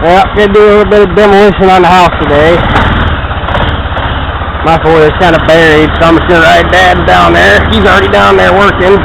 Well, gonna do a little bit of demolition on the house today. My boy is kind of buried, so I'm just gonna ride Dad down there. He's already down there working.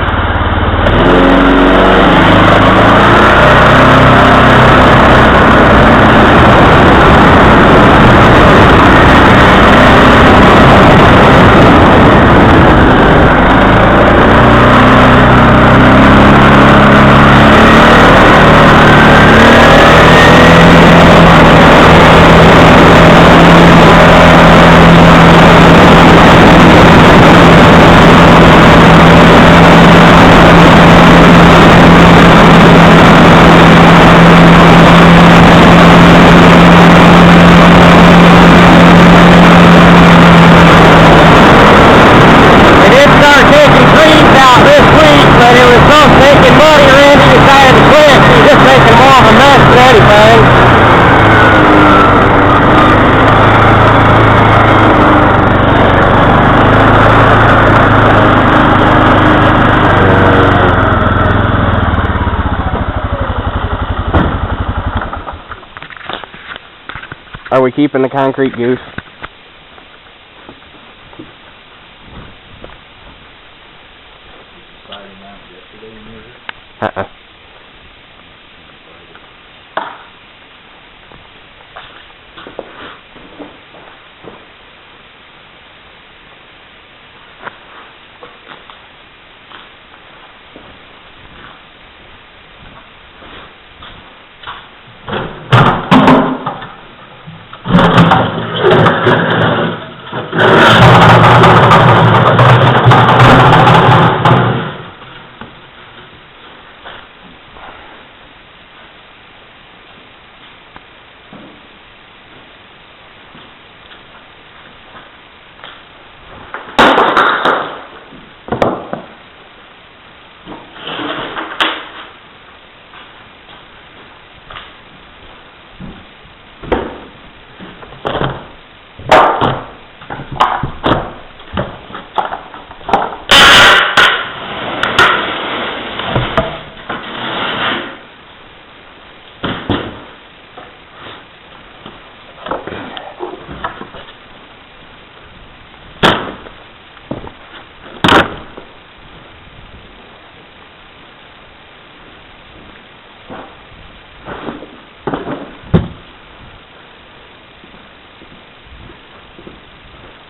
Are we keeping the concrete goose?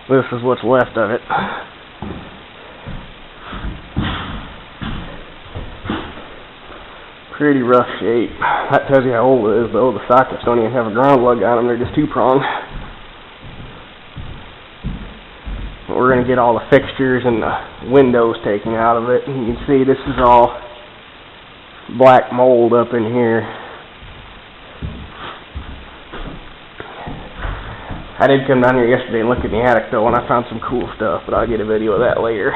This is what's left of it. Pretty rough shape. That tells you how old it is, though. The sockets don't even have a ground lug on them. They're just two-pronged. We're going to get all the fixtures and the windows taken out of it. And you can see this is all black mold up in here. I did come down here yesterday and look in the attic, though, and I found some cool stuff, but I'll get a video of that later.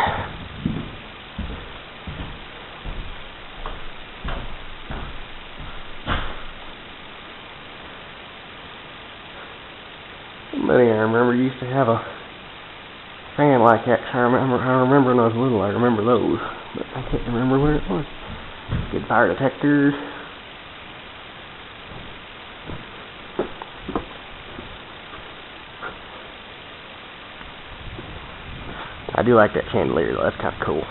Somebody I remember used to have a fan like that. I remember when I was little. I remember those, but I can't remember where it was. Good fire detectors. I do like that chandelier, though. That's kind of cool.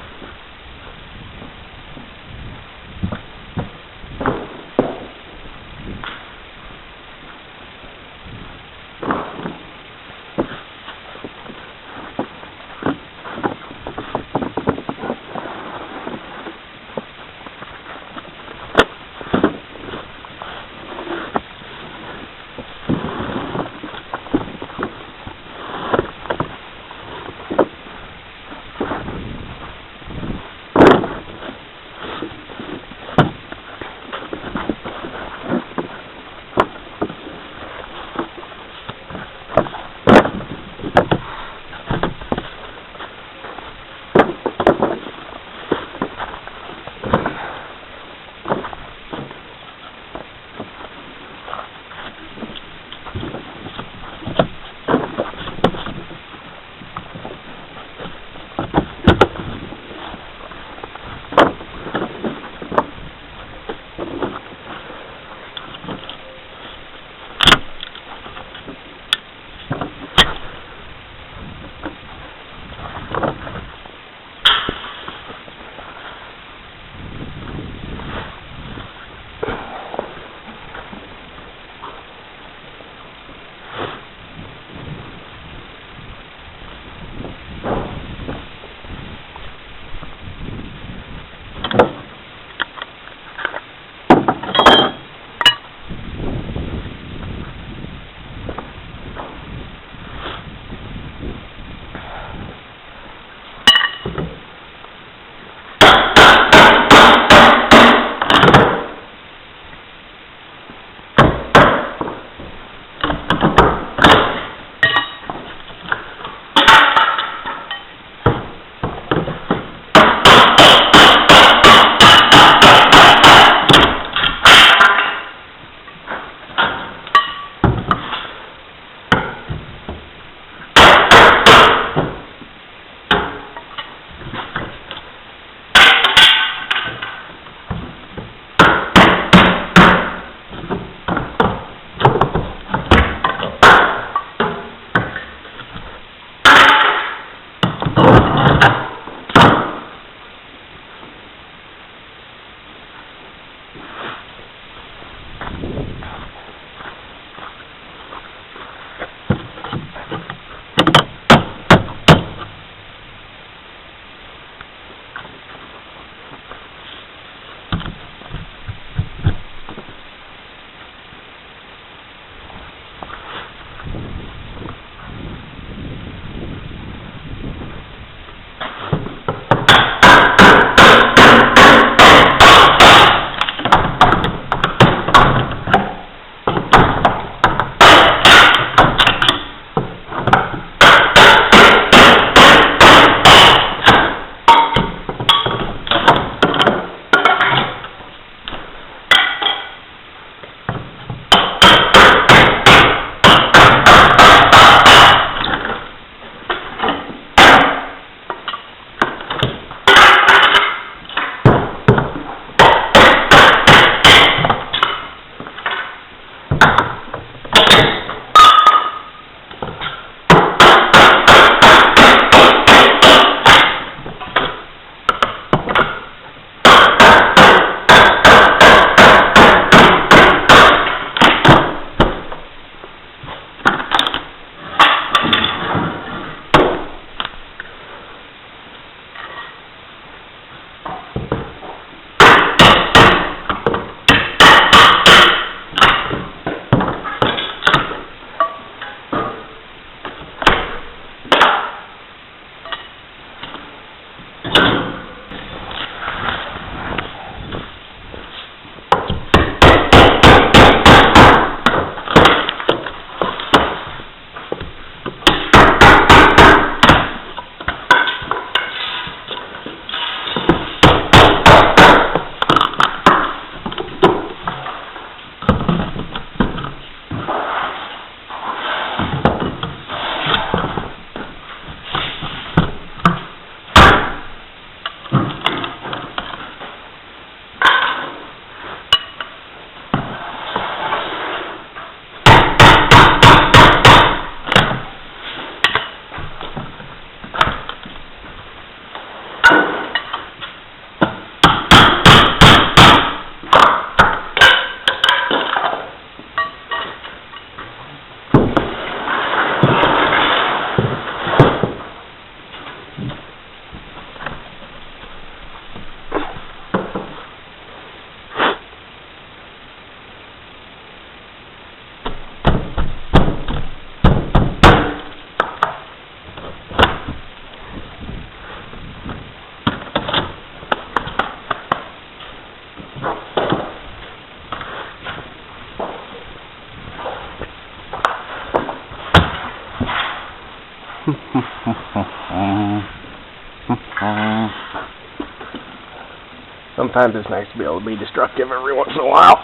Sometimes it's nice to be able to be destructive every once in a while.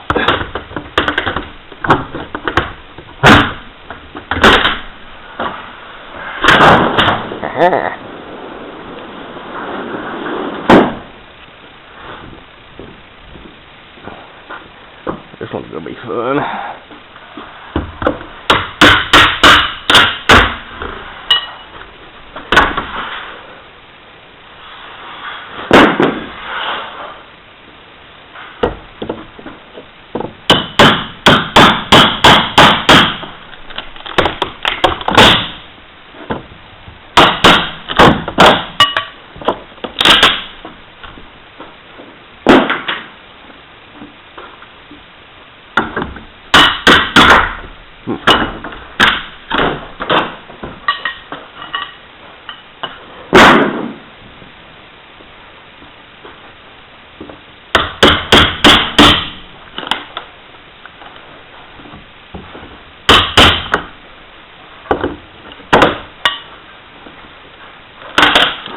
This one's gonna be fun.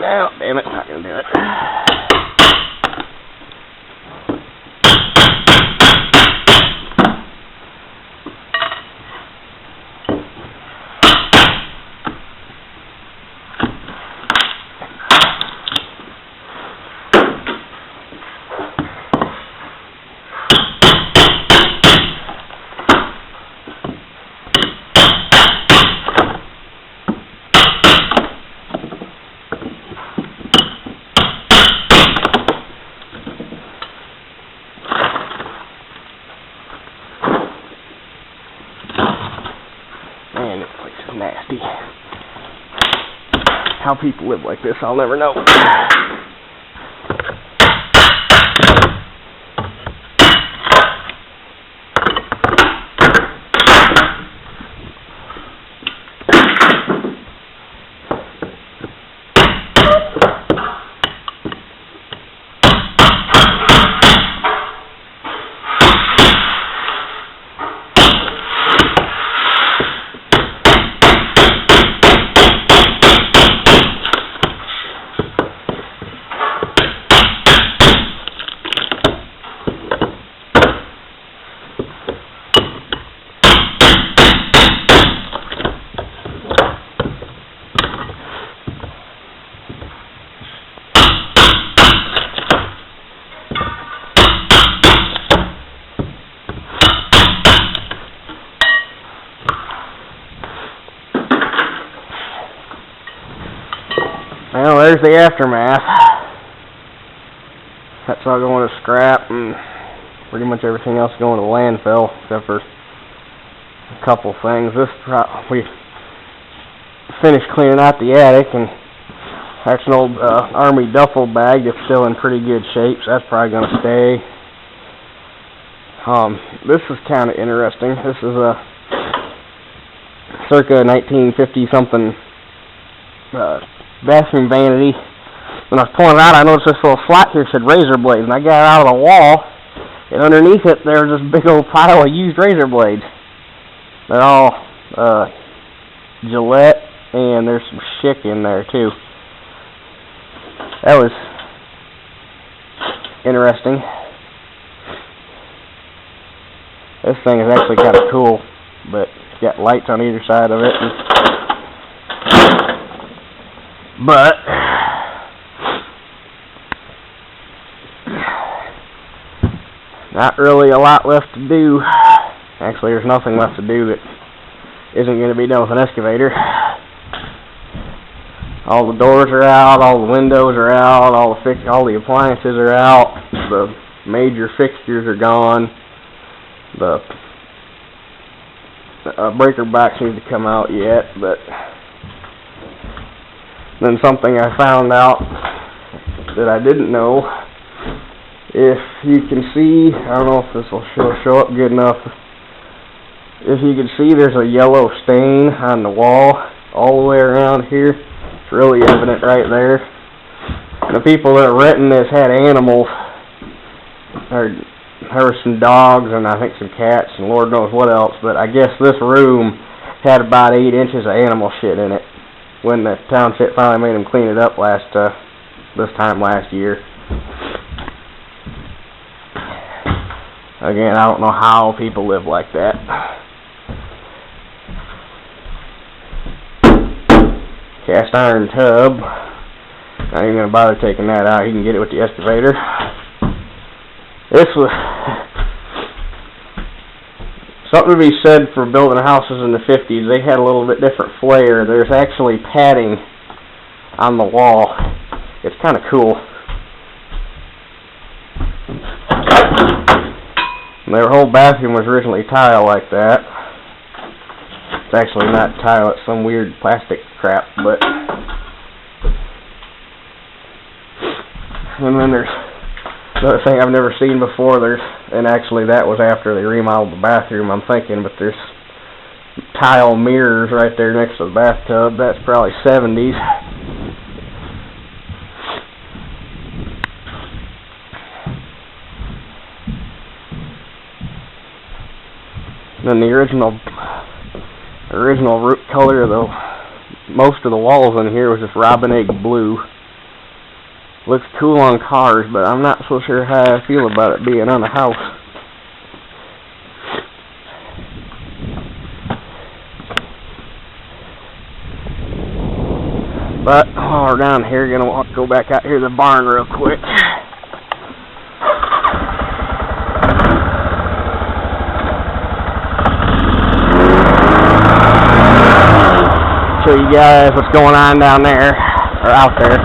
Now, damn it, not gonna do it. Man, this place is nasty. How people live like this, I'll never know. Well, there's the aftermath. That's all going to scrap, and pretty much everything else going to landfill, except for a couple things. We finished cleaning out the attic, and that's an old army duffel bag that's still in pretty good shape, so that's probably going to stay. This is kind of interesting. This is a circa 1950-something bathroom vanity. When I was pulling it out, I noticed this little slot here said razor blades, and I got it out of the wall, and underneath it there's this big old pile of used razor blades. They're all Gillette, and there's some Schick in there too. That was interesting. This thing is actually kind of cool, but it's got lights on either side of it. But not really a lot left to do. Actually, there's nothing left to do that isn't going to be done with an excavator. All the doors are out, all the windows are out, all the appliances are out. The major fixtures are gone. The breaker box needs to come out yet, but then something I found out that I didn't know. If you can see, I don't know if this will show up good enough. If you can see, there's a yellow stain on the wall all the way around here. It's really evident right there. And the people that are renting this had animals. There were some dogs and I think some cats and Lord knows what else. But I guess this room had about 8 inches of animal shit in it. when the township finally made them clean it up this time last year. Again, I don't know how people live like that. Cast iron tub. Not even gonna bother taking that out. You can get it with the excavator. This was something to be said for building houses in the 50s. They had a little bit different flair. There's actually padding on the wall. It's kind of cool. And their whole bathroom was originally tile like that. It's actually not tile, it's some weird plastic crap, but... And then there's another thing I've never seen before. And actually that was after they remodeled the bathroom, I'm thinking, but there's tile mirrors right there next to the bathtub. That's probably 70s. Then the original root color of most of the walls in here was just robin egg blue. Looks cool on cars, but I'm not so sure how I feel about it being on a house. But while we're down here, gonna go back out here to the barn real quick. Show you guys what's going on down there, or out there.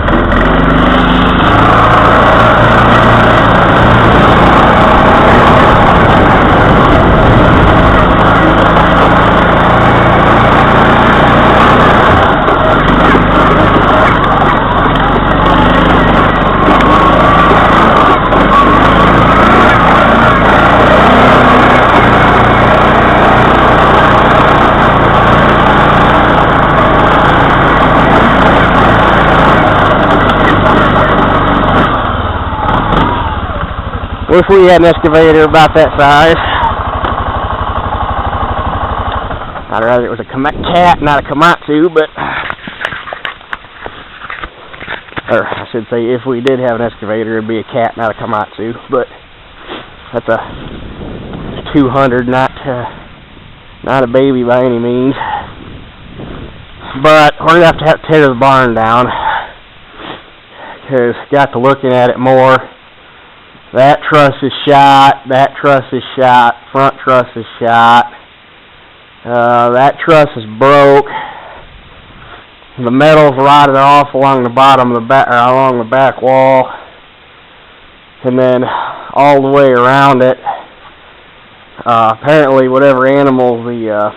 Wish we had an excavator about that size. I'd rather it was a cat, not a Komatsu, but... Or, I should say, if we did have an excavator, it'd be a cat, not a Komatsu, but... That's a 200, not a baby by any means. But, we're going to have to tear the barn down. Because, got to looking at it more. That truss is shot, that truss is shot, front truss is shot, that truss is broke, the metal's rotted off along the bottom of the back, or along the back wall, and then all the way around it. Apparently whatever animals the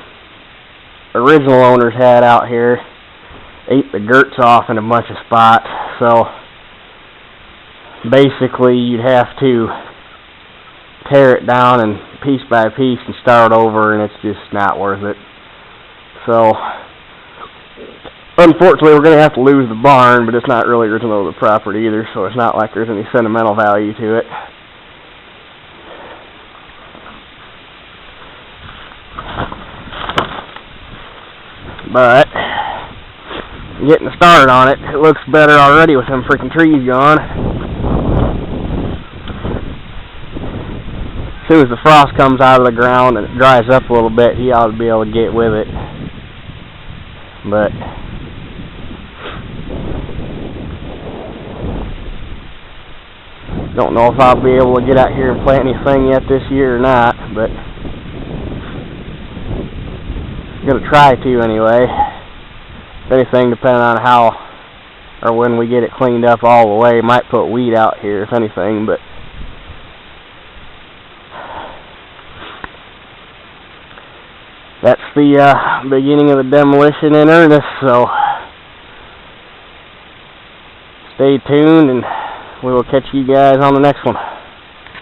original owners had out here ate the girts off in a bunch of spots, so basically you'd have to tear it down and piece by piece and start over, and it's just not worth it. So unfortunately we're going to have to lose the barn, but it's not really original to the property either, so it's not like there's any sentimental value to it. But getting started on it, it looks better already with them freaking trees gone. As soon as the frost comes out of the ground and it dries up a little bit, he ought to be able to get with it. But don't know if I'll be able to get out here and plant anything yet this year or not, but I'm gonna try to anyway. If anything, depending on how or when we get it cleaned up all the way, might put weed out here if anything, but that's the beginning of the demolition in earnest, so stay tuned and we will catch you guys on the next one.